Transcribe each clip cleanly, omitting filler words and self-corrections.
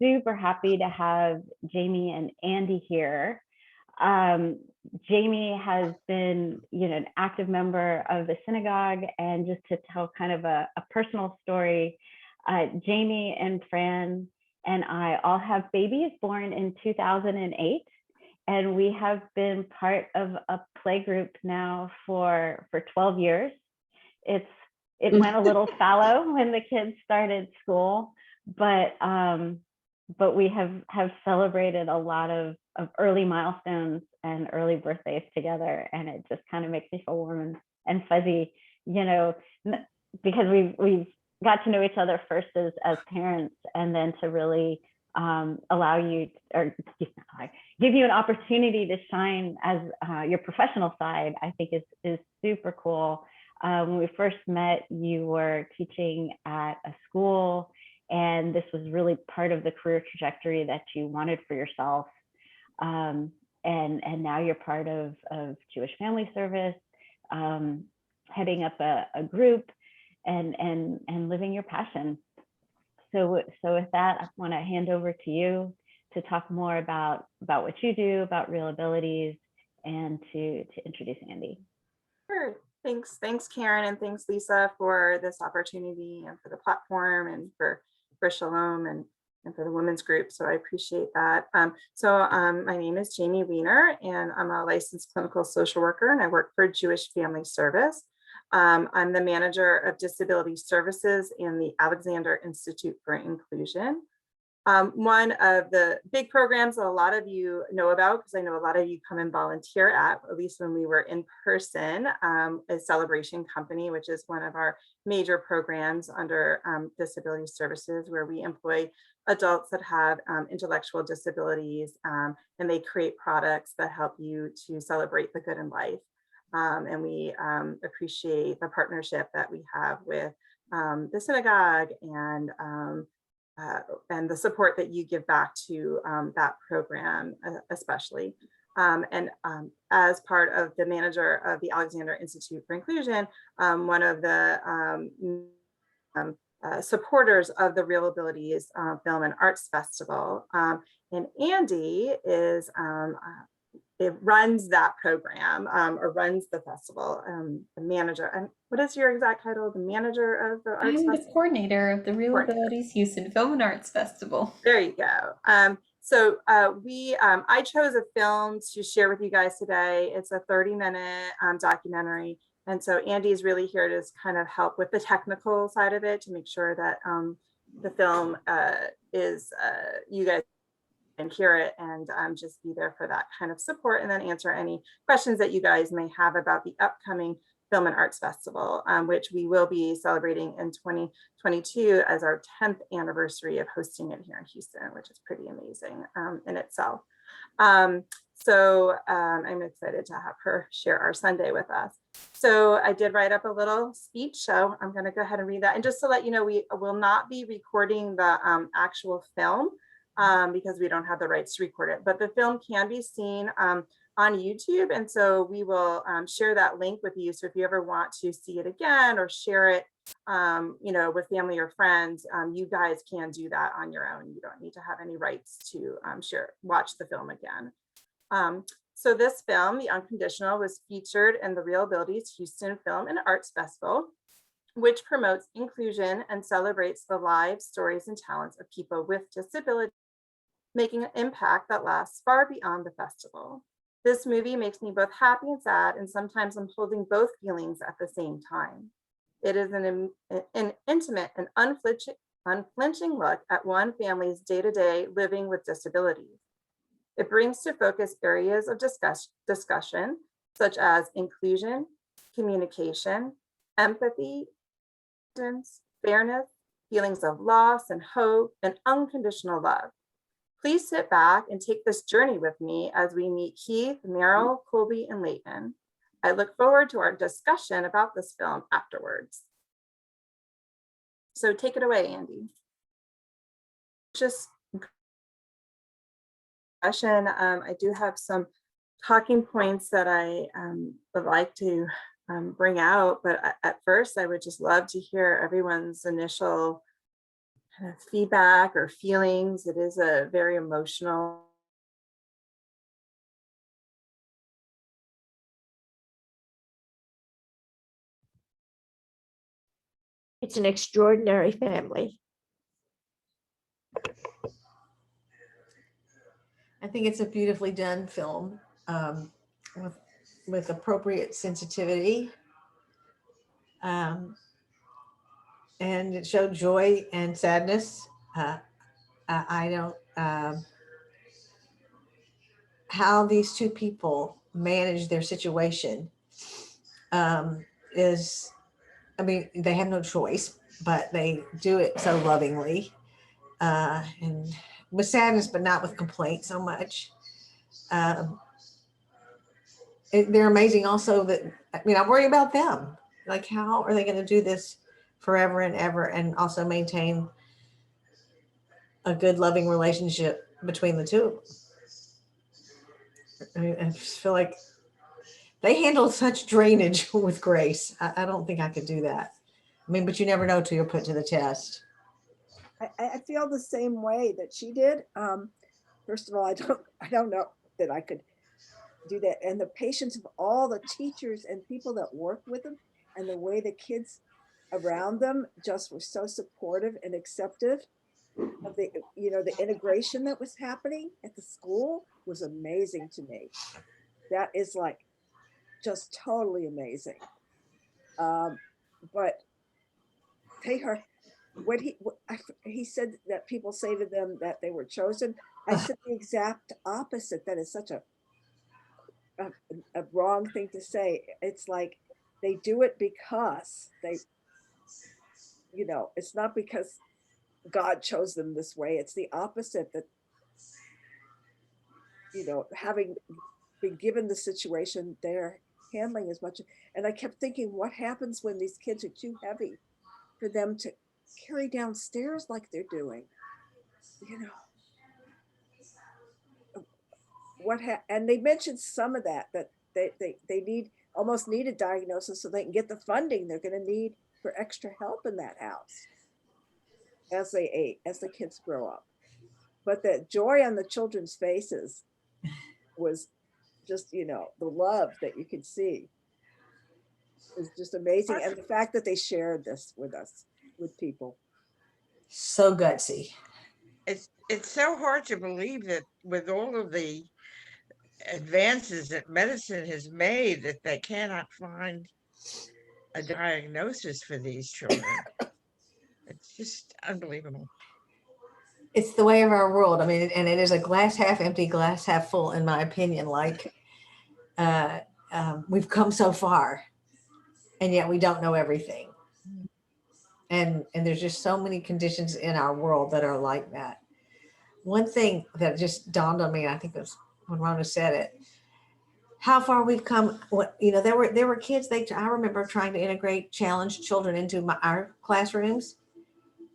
super happy to have Jamie and Andy here. Um, Jamie has been, an active member of the synagogue, and just to tell kind of a personal story, Jamie and Fran and I all have babies born in 2008, and we have been part of a play group now for 12 years. It went a little fallow when the kids started school, but we have celebrated a lot of early milestones and early birthdays together, and it just kind of makes me feel warm and fuzzy, because we've got to know each other first as parents, and then to really allow you, or give you an opportunity to shine as your professional side, I think is super cool. When we first met, you were teaching at a school, and this was really part of the career trajectory that you wanted for yourself. And now you're part of Jewish Family Service, heading up a group and living your passion. So with that, I want to hand over to you to talk more about what you do, about Real Abilities, and to introduce Andy. Sure. Thanks, Karen, and thanks, Lisa, for this opportunity and for the platform and for Shalom and for the women's group. So I appreciate that. My name is Jamie Weiner, and I'm a licensed clinical social worker, and I work for Jewish Family Service. I'm the manager of disability services in the Alexander Institute for Inclusion. One of the big programs that a lot of you know about, because I know a lot of you come and volunteer at least when we were in person, is Celebration Company, which is one of our major programs under disability services, where we employ adults that have intellectual disabilities, and they create products that help you to celebrate the good in life. And we appreciate the partnership that we have with the synagogue and the support that you give back to that program, especially. As part of the manager of the Alexander Institute for Inclusion, one of the supporters of the Real Abilities Film and Arts Festival. And Andy is it runs that program, or runs the festival, the manager. And what is your exact title? The manager of the Arts Festival? I'm the coordinator of the Real Abilities Houston Film and Arts Festival. There you go. I chose a film to share with you guys today. It's a 30-minute documentary. And so Andy is really here to kind of help with the technical side of it, to make sure that the film is, you guys and hear it, and just be there for that kind of support, and then answer any questions that you guys may have about the upcoming Film and Arts Festival, which we will be celebrating in 2022 as our 10th anniversary of hosting it here in Houston, which is pretty amazing in itself. I'm excited to have her share our Sunday with us. So I did write up a little speech, so I'm going to go ahead and read that. And just to let you know, we will not be recording the actual film, because we don't have the rights to record it, but the film can be seen on YouTube. And so we will share that link with you. So if you ever want to see it again or share it, with family or friends, you guys can do that on your own. You don't need to have any rights to watch the film again. So this film, The Unconditional, was featured in the Real Abilities Houston Film and Arts Festival, which promotes inclusion and celebrates the lives, stories, and talents of people with disabilities, making an impact that lasts far beyond the festival. This movie makes me both happy and sad, and sometimes I'm holding both feelings at the same time. It is an intimate and unflinching look at one family's day-to-day living with disabilities. It brings to focus areas of discussion, such as inclusion, communication, empathy, fairness, feelings of loss and hope, and unconditional love. Please sit back and take this journey with me as we meet Keith, Meryl, Colby, and Leighton. I look forward to our discussion about this film afterwards. So take it away, Andy. Just discussion. I do have some talking points that I would like to bring out, but at first I would just love to hear everyone's initial kind of feedback or feelings. It is a very emotional. It's an extraordinary family. I think it's a beautifully done film with appropriate sensitivity. And it showed joy and sadness. I don't, how these two people manage their situation is, I mean, they have no choice, but they do it so lovingly and with sadness, but not with complaint so much. They're amazing also that, I mean, I worry about them. Like, how are they going to do this forever and ever and also maintain a good, loving relationship between the two of them? I mean, I just feel like they handle such drainage with grace. I don't think I could do that. I mean, but you never know till you're put to the test. I feel the same way that she did. First of all, I don't know that I could do that. And the patience of all the teachers and people that worked with them, and the way the kids around them just were so supportive and acceptive of the, you know, the integration that was happening at the school was amazing to me. That is like just totally amazing. But they are, he said that people say to them that they were chosen. I said the exact opposite. That is such a wrong thing to say. It's like they do it because they, you know, it's not because God chose them this way. It's the opposite, that, you know, having been given the situation, they're handling as much. And I kept thinking, what happens when these kids are too heavy for them to carry downstairs like they're doing? You know, and they mentioned some of that they need, almost need a diagnosis so they can get the funding they're going to need for extra help in that house as the kids grow up. But the joy on the children's faces was just, you know, the love that you could see is just amazing. And the fact that they shared this with us, with people. So gutsy. It's so hard to believe that with all of the advances that medicine has made, that they cannot find a diagnosis for these children. It's just unbelievable. It's the way of our world. I mean, and it is a glass half empty, glass half full, in my opinion. Like, we've come so far, and yet we don't know everything. And there's just so many conditions in our world that are like that. One thing that just dawned on me, and I think it was when Rhonda said it, how far we've come. You know, there were kids, I remember trying to integrate challenged children into our classrooms,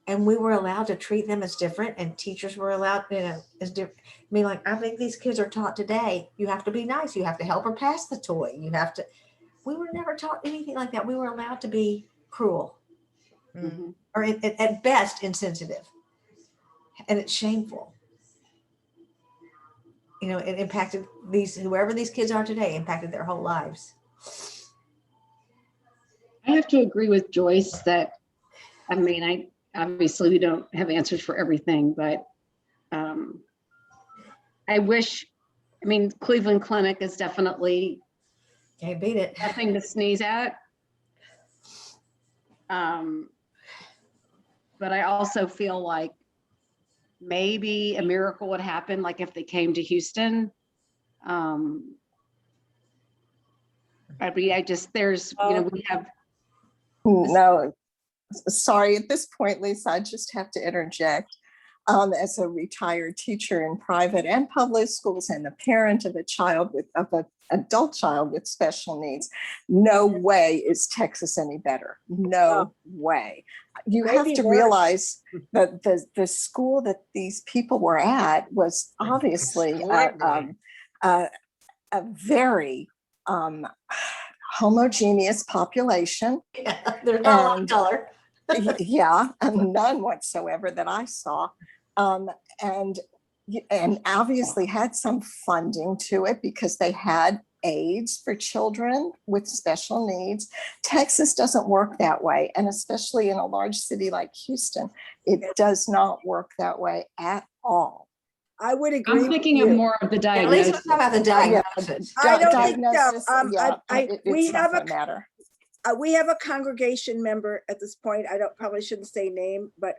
and we were allowed to treat them as different, and teachers were allowed, you know, as different. I mean, like, I think these kids are taught today, you have to be nice, you have to help her pass the toy, you have to. We were never taught anything like that. We were allowed to be cruel, or at best insensitive, and it's shameful. You know, it impacted whoever these kids are today, impacted their whole lives. I have to agree with Joyce that, I mean, obviously we don't have answers for everything, but I wish, I mean, Cleveland Clinic is definitely Can't beat it. nothing to sneeze at. But I also feel like maybe a miracle would happen, like if they came to Houston. There's, you know, we have. No, sorry, at this point, Lisa, I just have to interject. As a retired teacher in private and public schools and a parent of an adult child with special needs, no way is Texas any better. No way. You have to realize that the school that these people were at was obviously a very homogeneous population. Yeah, there's not a lot of color. Yeah, none whatsoever that I saw. And obviously had some funding to it because they had aids for children with special needs. Texas doesn't work that way. And especially in a large city like Houston, it does not work that way at all. I would agree. I'm thinking of more of the At least diagnosis. let's talk about the diagnosis. I don't think so. Diagnosis, yeah, We it's not have gonna matter. we have a congregation member at this point. I probably shouldn't say name, but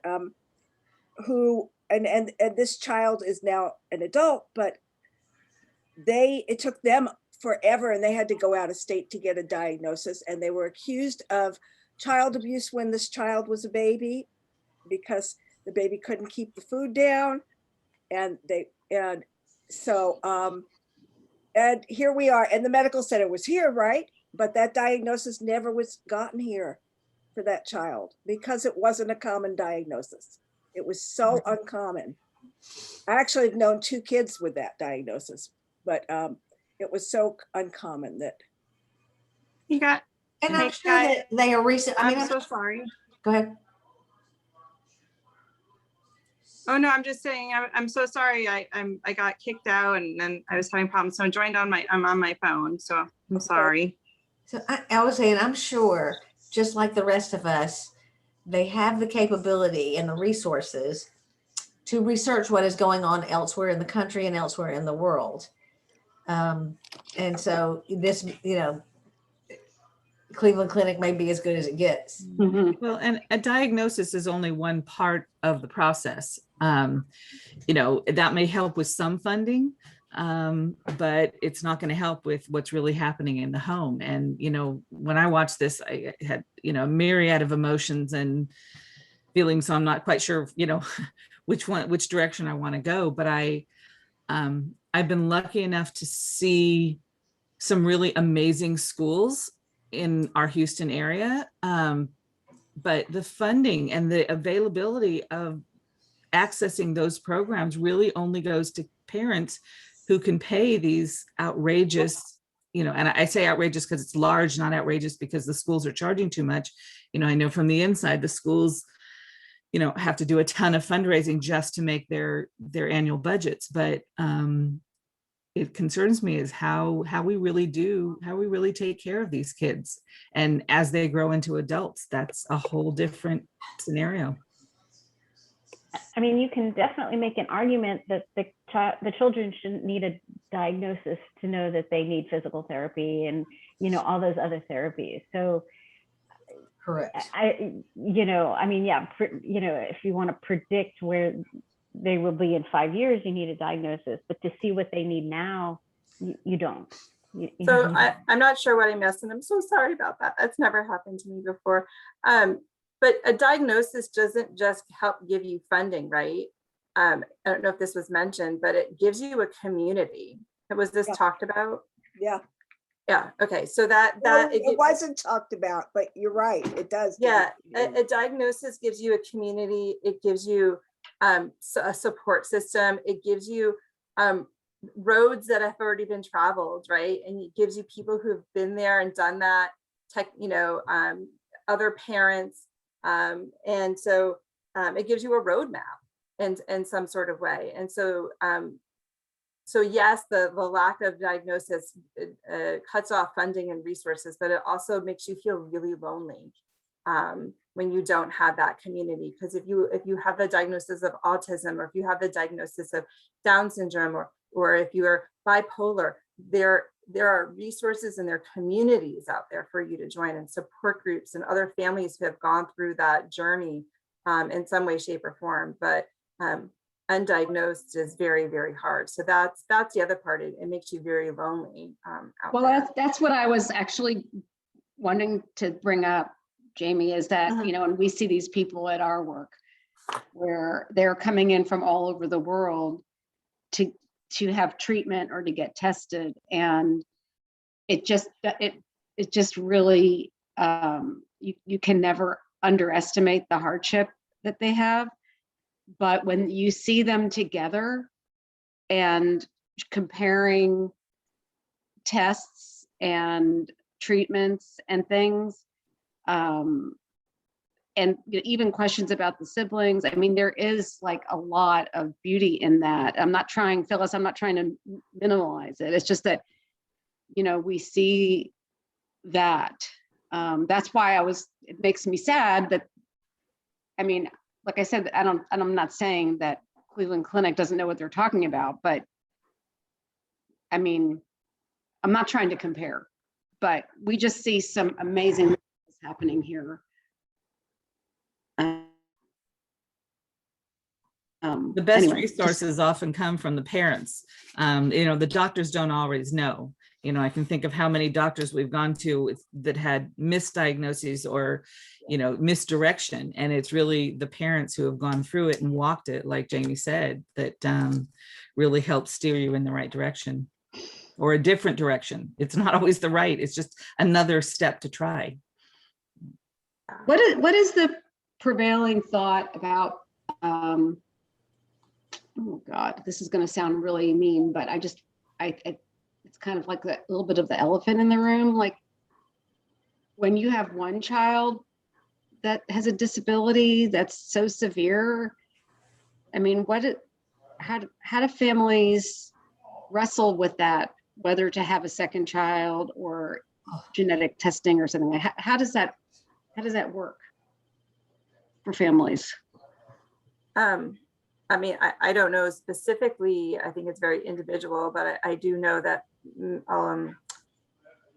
who and this child is now an adult, but it took them forever, and they had to go out of state to get a diagnosis, and they were accused of child abuse when this child was a baby because the baby couldn't keep the food down, and here we are, and the medical center was here, right? But that diagnosis never was gotten here for that child because it wasn't a common diagnosis. It was so uncommon. I actually have known 2 kids with that diagnosis, but it was so uncommon that. You got. And I'm sure that they are recent. I mean, I'm so sorry. Go ahead. Oh no, I'm just saying I'm so sorry. I got kicked out and then I was having problems. So I'm on my phone. So I'm sorry. So I was saying, I'm sure, just like the rest of us, they have the capability and the resources to research what is going on elsewhere in the country and elsewhere in the world. And so this, Cleveland Clinic may be as good as it gets. Mm-hmm. Well, and a diagnosis is only one part of the process. That may help with some funding, but it's not going to help with what's really happening in the home. And, when I watched this, I had, a myriad of emotions and feelings. So I'm not quite sure, which direction I want to go. But I've been lucky enough to see some really amazing schools in our Houston area. But the funding and the availability of accessing those programs really only goes to parents who can pay these outrageous, and I say outrageous because it's large, not outrageous because the schools are charging too much. I know from the inside, the schools, have to do a ton of fundraising just to make their annual budgets. But it concerns me is how we really take care of these kids. And as they grow into adults, that's a whole different scenario. I mean, you can definitely make an argument that the children shouldn't need a diagnosis to know that they need physical therapy and, all those other therapies. So correct. If you want to predict where they will be in 5 years, you need a diagnosis, but to see what they need now, you don't. I'm not sure what I missed, and I'm so sorry about that. That's never happened to me before. But a diagnosis doesn't just help give you funding, right? I don't know if this was mentioned, but it gives you a community. Was this talked about? Yeah. Yeah. Okay. So that it wasn't talked about, but you're right. It does. Yeah. A diagnosis gives you a community. It gives you a support system. It gives you roads that have already been traveled, right? And it gives you people who have been there and done that. Other parents. And so it gives you a roadmap in some sort of way. And so, yes, the lack of diagnosis cuts off funding and resources, but it also makes you feel really lonely when you don't have that community. Because if you have the diagnosis of autism, or if you have the diagnosis of Down syndrome, or if you are bipolar, there are resources and there are communities out there for you to join, and support groups and other families who have gone through that journey in some way, shape, or form. But undiagnosed is very, very hard. So that's the other part. It makes you very lonely. That's what I was actually wanting to bring up, Jamie, is that, and we see these people at our work where they're coming in from all over the world to have treatment or to get tested. And it just really, you can never underestimate the hardship that they have. But when you see them together and comparing tests and treatments and things, and even questions about the siblings. I mean, there is like a lot of beauty in that. I'm not trying, Phyllis, I'm not trying to minimize it. It's just that, we see that. That's why it makes me sad that, I mean, like I said, I'm not saying that Cleveland Clinic doesn't know what they're talking about, but I mean, I'm not trying to compare, but we just see some amazing things happening here. The best Anyway, resources often come from the parents. The doctors don't always know. I can think of how many doctors we've gone to that had misdiagnoses or, misdirection. And it's really the parents who have gone through it and walked it, like Jamie said, that really help steer you in the right direction or a different direction. It's not always the right, it's just another step to try. What is the prevailing thought about, oh God, this is going to sound really mean, but it's kind of like a little bit of the elephant in the room. Like when you have one child that has a disability that's so severe, I mean, how do families wrestle with that, whether to have a second child or genetic testing or something? How does that work for families? I mean, I don't know specifically. I think it's very individual, but I do know that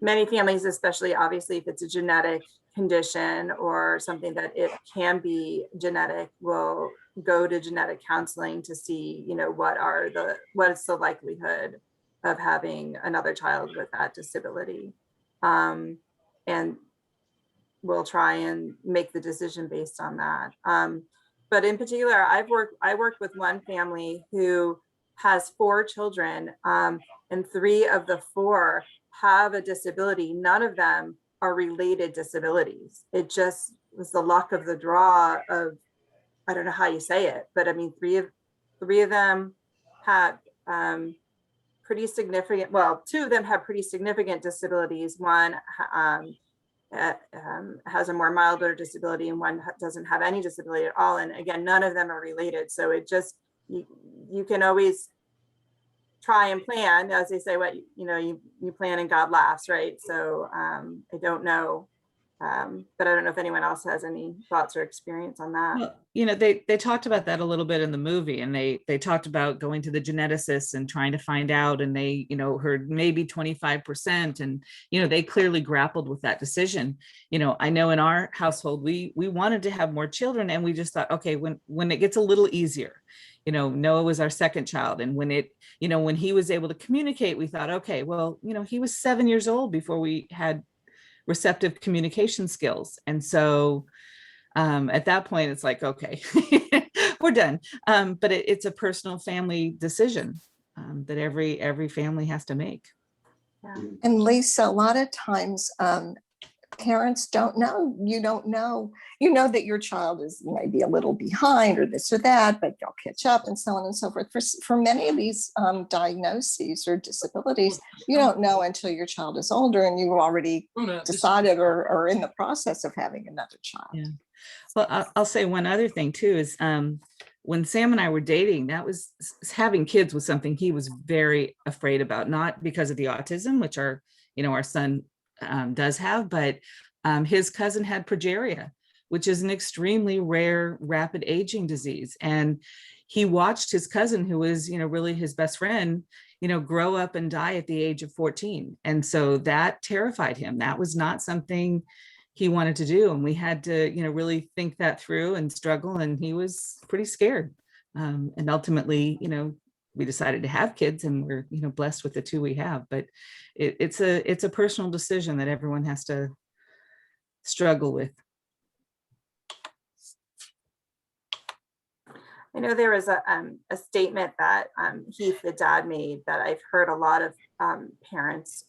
many families, especially obviously if it's a genetic condition or something that it can be genetic, will go to genetic counseling to see, what is the likelihood of having another child with that disability. And we'll try and make the decision based on that. But in particular, I worked with one family who has 4 children, and 3 of the 4 have a disability. None of them are related disabilities. It just was the luck of the draw of, I don't know how you say it, but I mean, 3 of them had pretty significant, well, 2 of them have pretty significant disabilities. One has a more milder disability and one doesn't have any disability at all. And again, none of them are related. So it just, you can always try and plan, as they say, you plan and God laughs, right? So I don't know, but I don't know if anyone else has any thoughts or experience on that. Well, they talked about that a little bit in the movie, and they talked about going to the geneticists and trying to find out, and they heard maybe 25%, and they clearly grappled with that decision. I know in our household we wanted to have more children, and we just thought, okay, when it gets a little easier, Noah was our second child, and when when he was able to communicate, we thought, okay, well, he was 7 years old before we had receptive communication skills. And so at that point, it's like, okay, we're done. But it's a personal family decision that every family has to make. Yeah. And Lisa, a lot of times parents don't know. You don't know. You know that your child is maybe a little behind or this or that, but they'll catch up and so on and so forth. For many of these diagnoses or disabilities, you don't know until your child is older and you've already decided or in the process of having another child. Yeah. Well, I'll say one other thing too is when Sam and I were dating, that was having kids was something he was very afraid about, not because of the autism, which our son does have, but his cousin had progeria, which is an extremely rare, rapid aging disease. And he watched his cousin, who was, really his best friend, grow up and die at the age of 14. And so that terrified him. That was not something he wanted to do. And we had to, really think that through and struggle. And he was pretty scared. And ultimately, we decided to have kids, and we're, blessed with the 2 we have. But it's a personal decision that everyone has to struggle with. I know there was a statement that Heath, the dad, made that I've heard a lot of parents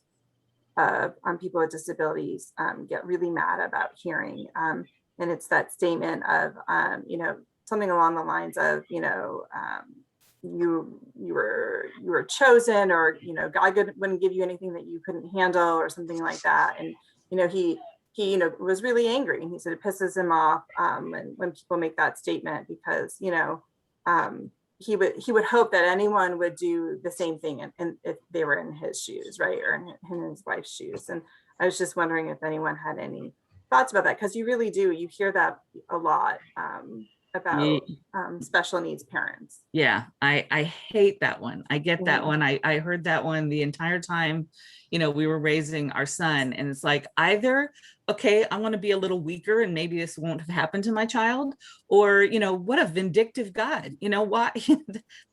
on people with disabilities get really mad about hearing. And it's that statement of, something along the lines of, you were chosen, or God wouldn't give you anything that you couldn't handle, or something like that. And he he, was really angry. And he said it pisses him off when people make that statement, because, he would hope that anyone would do the same thing and if they were in his shoes, right, or in his wife's shoes. And I was just wondering if anyone had any thoughts about that, because you really do, you hear that a lot about special needs parents. Yeah, I hate that one. I get that one. I heard that one the entire time, we were raising our son, and it's like, either, okay, I want to be a little weaker and maybe this won't have happened to my child, or, what a vindictive God, why?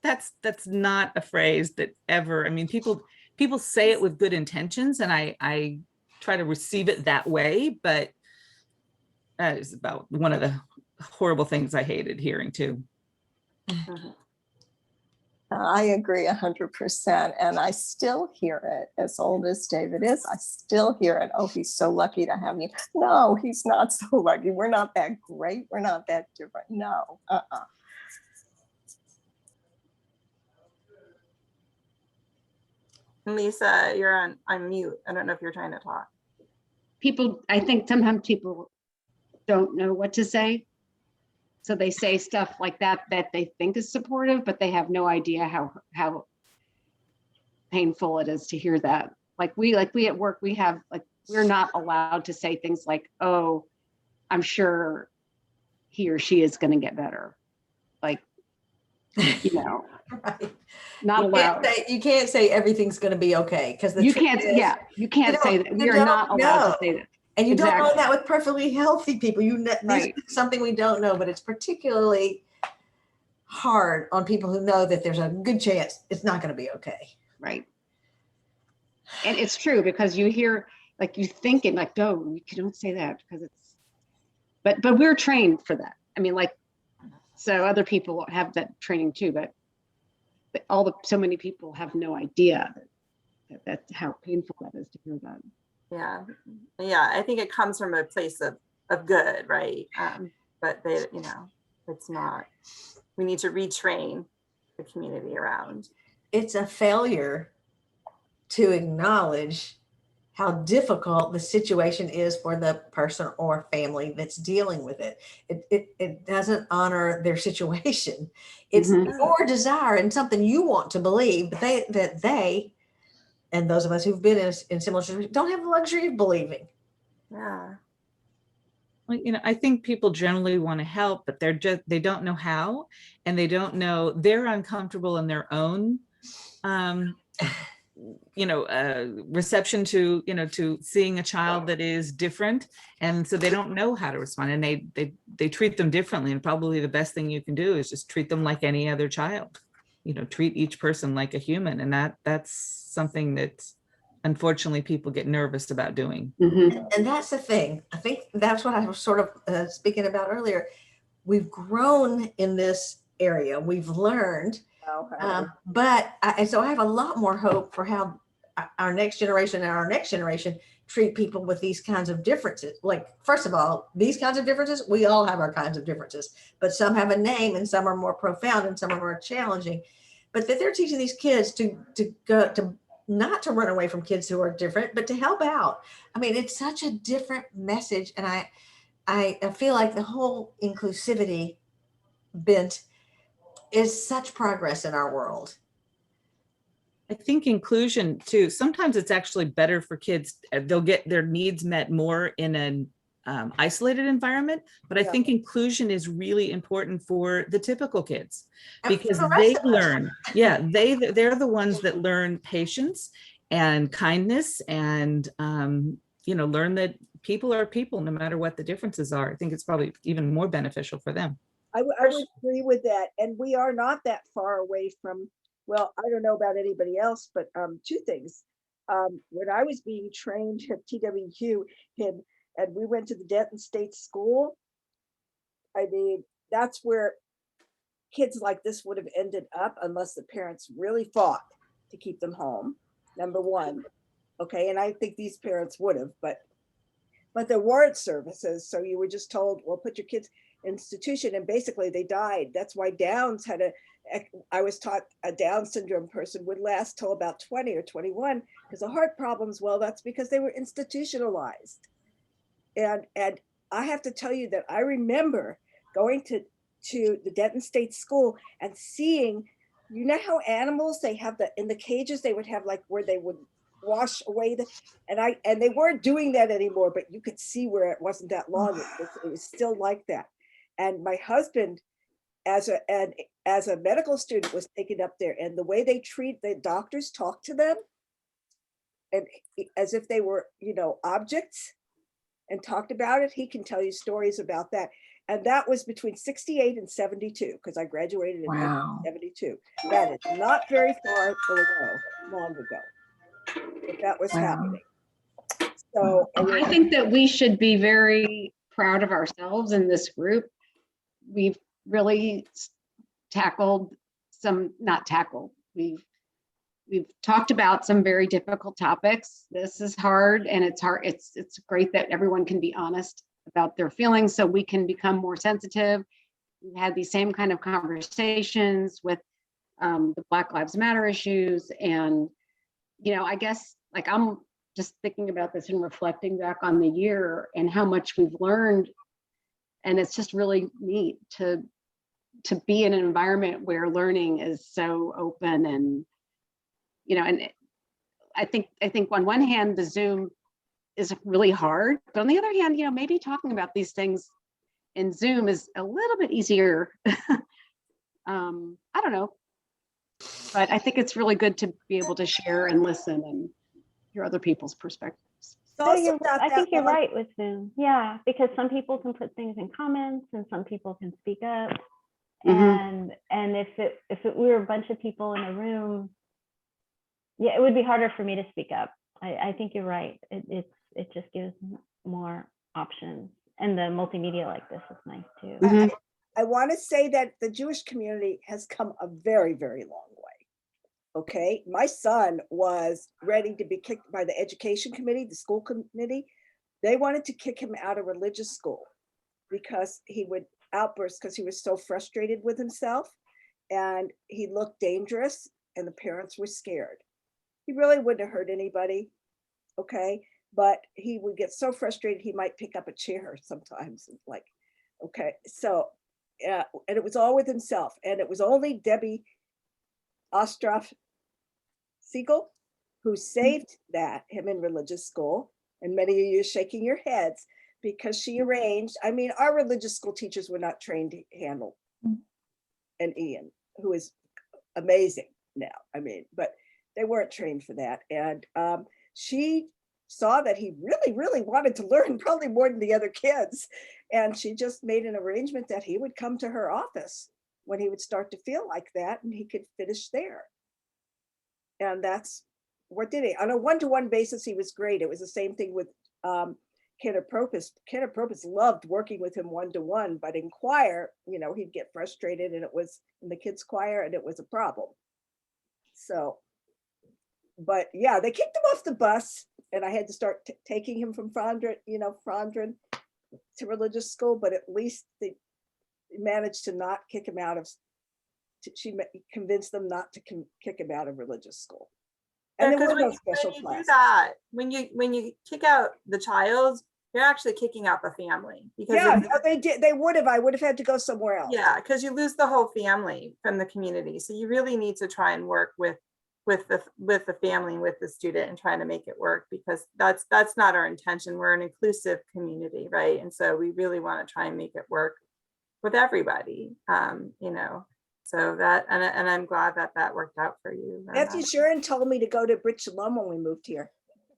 That's not a phrase that ever, I mean, people say it with good intentions, and I try to receive it that way, but that is about one of the horrible things I hated hearing too. I agree 100%. And I still hear it, as old as David is, I still hear it. Oh, he's so lucky to have you. No, he's not so lucky. We're not that great. We're not that different. No. Lisa, you're on mute. I don't know if you're trying to talk. I think sometimes people don't know what to say. So they say stuff like that they think is supportive, but they have no idea how painful it is to hear that. Like we at work, we're not allowed to say things like, oh, I'm sure he or she is going to get better. Like, right. Not allowed. You can't say everything's going to be okay, because you can't say that. We are not allowed to say that. And you don't know that with perfectly healthy people. Right. This is something we don't know, but it's particularly hard on people who know that there's a good chance it's not going to be okay. Right. And it's true, because you hear, like, you thinking like, no, you don't say that, because it's, but we're trained for that. I mean, like, so other people have that training too, but so many people have no idea that that's how painful that is to hear that. Yeah, I think it comes from a place of good, right? But they, it's not. We need to retrain the community around. It's a failure to acknowledge how difficult the situation is for the person or family that's dealing with it. It doesn't honor their situation. It's your desire and something you want to believe, but they and those of us who've been in similar situations don't have the luxury of believing. Yeah. Well, I think people generally want to help, but they don't know how, and they don't know, they're uncomfortable in their own, reception to seeing a child that is different. And so they don't know how to respond, and they treat them differently. And probably the best thing you can do is just treat them like any other child, treat each person like a human. And that's something that unfortunately people get nervous about doing. And that's the thing. I think that's what I was sort of speaking about earlier. We've grown in this area. We've learned, but so I have a lot more hope for how our next generation and our next generation treat people with these kinds of differences. Like, first of all, these kinds of differences, we all have our kinds of differences, but some have a name and some are more profound and some are more challenging. But that they're teaching these kids to not to run away from kids who are different, but to help out. I mean, it's such a different message. And I feel like the whole inclusivity bent is such progress in our world. I think inclusion too, sometimes it's actually better for kids. They'll get their needs met more in an isolated environment, but I think inclusion is really important for the typical kids, because they learn, they're the ones that learn patience and kindness, and learn that people are people no matter what the differences are. I think it's probably even more beneficial for them. I would agree with that. And we are not that far away from, well, I don't know about anybody else, but two things. When I was being trained at TWU and we went to the Denton State School, I mean, that's where kids like this would have ended up unless the parents really fought to keep them home, number one. Okay, and I think these parents would have, but there weren't services. So you were just told, well, put your kids in institution, and basically they died. That's why Downs I was taught a Down syndrome person would last till about 20 or 21 because of heart problems. Well, that's because they were institutionalized. And I have to tell you that I remember going to the Denton State School and seeing, you know how animals, they have in the cages, they would have like where they would wash away and they weren't doing that anymore, but you could see where it wasn't that long. It was still like that. And my husband, as a medical student, was taken up there, and the way the doctors talk to them, and as if they were, objects, and talked about it. He can tell you stories about that. And that was between 68 and 72, because I graduated in 1972. That is not very long ago, but that was happening. So I think that we should be very proud of ourselves in this group. We've really we've talked about some very difficult topics. This is hard, and it's hard. It's great that everyone can be honest about their feelings so we can become more sensitive. We've had these same kind of conversations with the Black Lives Matter issues. And, I guess like I'm just thinking about this and reflecting back on the year and how much we've learned. And it's just really neat to be in an environment where learning is so open and, and I think on one hand, the Zoom is really hard, but on the other hand, maybe talking about these things in Zoom is a little bit easier. I don't know, but I think it's really good to be able to share and listen and hear other people's perspectives. I think you're right with Zoom. Yeah, because some people can put things in comments and some people can speak up. And if it were a bunch of people in a room, yeah, it would be harder for me to speak up. I think you're right. It just gives more options, and the multimedia like this is nice too. I want to say that the Jewish community has come a very, very long way. Okay, my son was ready to be kicked by the education committee, the school committee. They wanted to kick him out of religious school because he would outburst because he was so frustrated with himself, and he looked dangerous, and the parents were scared. He really wouldn't have hurt anybody, okay? But he would get so frustrated, he might pick up a chair sometimes, like, okay. So, and it was all with himself. And it was only Debbie Ostroff Siegel who saved him in religious school. And many of you are shaking your heads because she arranged, our religious school teachers were not trained to handle and Ian, who is amazing now, but they weren't trained for that. And she saw that he really, really wanted to learn, probably more than the other kids. And she just made an arrangement that he would come to her office when he would start to feel like that, and he could finish there. And that's what did he, on a one-to-one basis, he was great. It was the same thing with Kenneth Propus. Kenneth Propus loved working with him one-to-one, but in choir, he'd get frustrated, and it was in the kids' choir, and it was a problem. So, but yeah, they kicked him off the bus, and I had to start taking him from Fondren to religious school, but at least they managed to not kick him out of, she convinced them not to kick him out of religious school. And there were no special classes. When you kick out the child, you're actually kicking out the family. Because they did. They would have. I would have had to go somewhere else. Yeah, because you lose the whole family from the community. So you really need to try and work with the family, with the student, and trying to make it work, because that's not our intention. We're an inclusive community, right? And so we really want to try and make it work with everybody. So that, and I'm glad that worked out for you. Matthew Shuren told me to go to Brit Shalom when we moved here.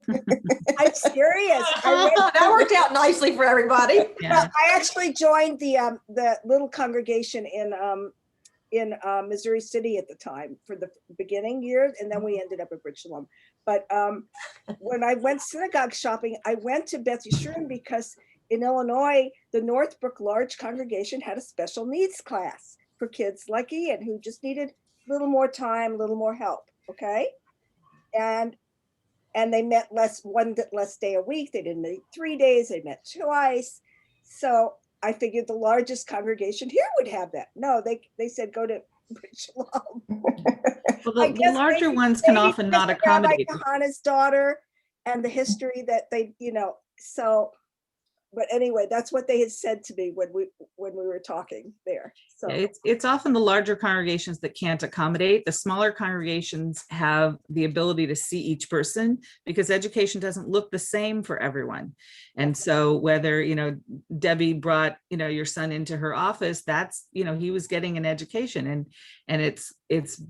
I'm serious. That worked out nicely for everybody. Yeah. Well, I actually joined the little congregation in Missouri City at the time for the beginning years, and then we ended up at Brit Shalom. But when I went synagogue shopping, I went to Beth Yeshurun because in Illinois, the Northbrook Large Congregation had a special needs class for kids like Ian, who just needed a little more time, a little more help, okay? And they met one less day a week. They didn't meet 3 days, they met twice. So I figured the largest congregation here would have that. No, they said go to Brit Shalom. Well, the larger ones can often not accommodate. Like Hannah's daughter and the history that they, so but anyway, that's what they had said to me when we were talking there. So It's often the larger congregations that can't accommodate. The smaller congregations have the ability to see each person because education doesn't look the same for everyone. And so whether, Debbie brought, your son into her office, that's, he was getting an education, and it's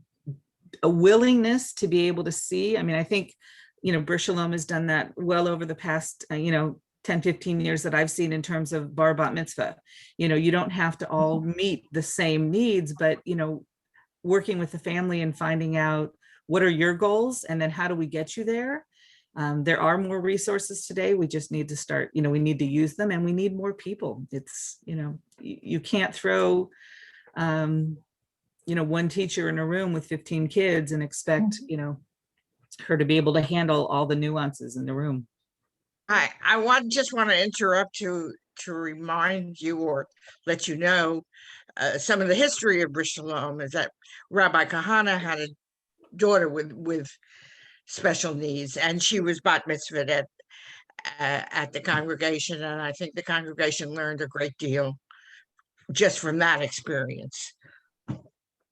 a willingness to be able to see. I mean, I think, Ber Shalom has done that well over the past, 10, 15 years that I've seen in terms of bar bat mitzvah. You don't have to all meet the same needs, but, working with the family and finding out what are your goals and then how do we get you there? There are more resources today. We just need to start, we need to use them, and we need more people. It's, you can't throw, one teacher in a room with 15 kids and expect, her to be able to handle all the nuances in the room. I just want to interrupt to remind you or let you know some of the history of Ber Shalom is that Rabbi Kahana had a daughter with special needs, and she was bat mitzvahed at the congregation, and I think the congregation learned a great deal just from that experience.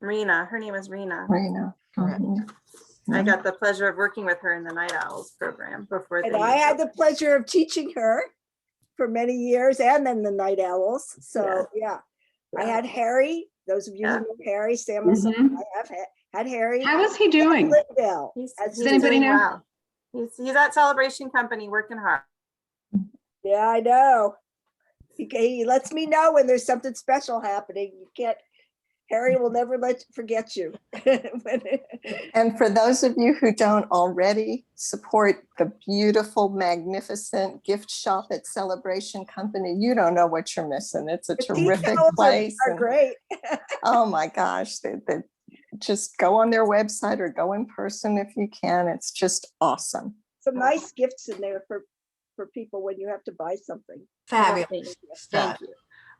Rena, her name is Rena. Rena. Correct. I got the pleasure of working with her in the Night Owls program before. and I had the pleasure of teaching her for many years, and then the Night Owls. So yeah, I had Harry. Those of you who know Harry Samuelson, I have had Harry. How is he doing? He's anybody doing know? well. He's at Celebration Company working hard. Yeah, I know. He lets me know when there's something special happening. You can't. Harry will never forget you. And for those of you who don't already support the beautiful, magnificent gift shop at Celebration Company, you don't know what you're missing. It's a terrific place. Are great. Oh my gosh, they just go on their website or go in person if you can. It's just awesome. Some nice gifts in there for people when you have to buy something. Fabulous. Thank you.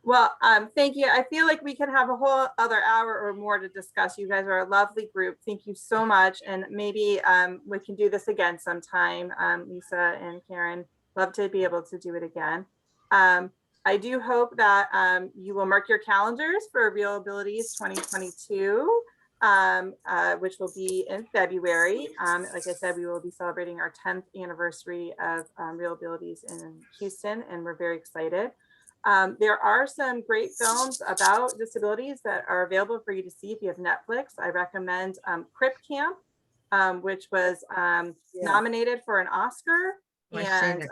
Well, thank you. I feel like we could have a whole other hour or more to discuss. You guys are a lovely group. Thank you so much. And maybe we can do this again sometime. Lisa and Karen, love to be able to do it again. I do hope that you will mark your calendars for Real Abilities 2022, which will be in February. Like I said, we will be celebrating our 10th anniversary of Real Abilities in Houston, and we're very excited. There are some great films about disabilities that are available for you to see if you have Netflix. I recommend Crip Camp, which was nominated for an Oscar. And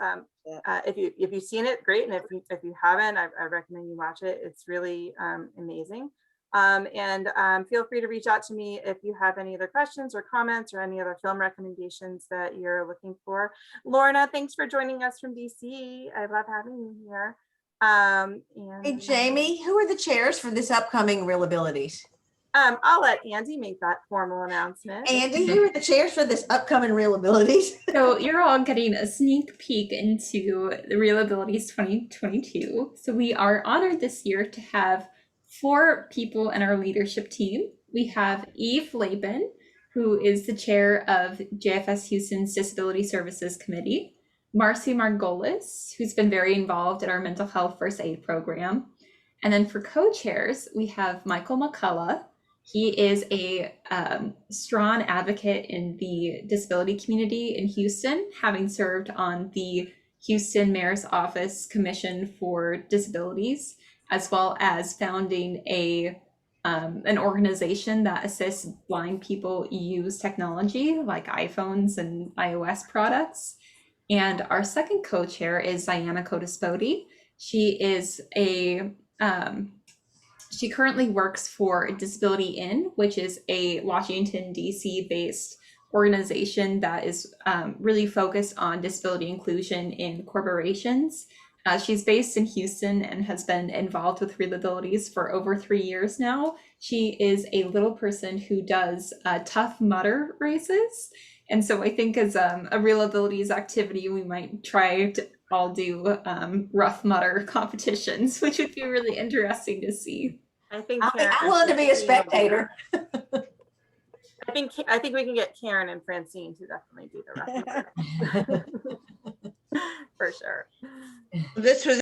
if you've seen it, great. And if you haven't, I recommend you watch it. It's really amazing. And feel free to reach out to me if you have any other questions or comments or any other film recommendations that you're looking for. Lorna, thanks for joining us from DC. I love having you here. Hey, Jamie, who are the chairs for this upcoming Real Abilities? I'll let Andy make that formal announcement. Andy, who are the chairs for this upcoming Real Abilities? So you're all getting a sneak peek into the Real Abilities 2022. So we are honored this year to have 4 people in our leadership team. We have Eve Laban, who is the chair of JFS Houston's Disability Services Committee. Marcy Margolis, who's been very involved in our mental health first aid program. And then for co-chairs, we have Michael McCullough. He is a strong advocate in the disability community in Houston, having served on the Houston Mayor's Office Commission for Disabilities, as well as founding an organization that assists blind people use technology like iPhones and iOS products. And our second co-chair is Diana Codaspoti. She is she currently works for Disability In, which is a Washington, DC based organization that is really focused on disability inclusion in corporations. She's based in Houston and has been involved with Real Abilities for over 3 years now. She is a little person who does Tough Mudder races. And so I think as a Real Abilities activity, we might try to all do Rough Mudder competitions, which would be really interesting to see. I think I'm willing to be a spectator. I think we can get Karen and Francine to definitely do the Rough Mudder. For sure. This was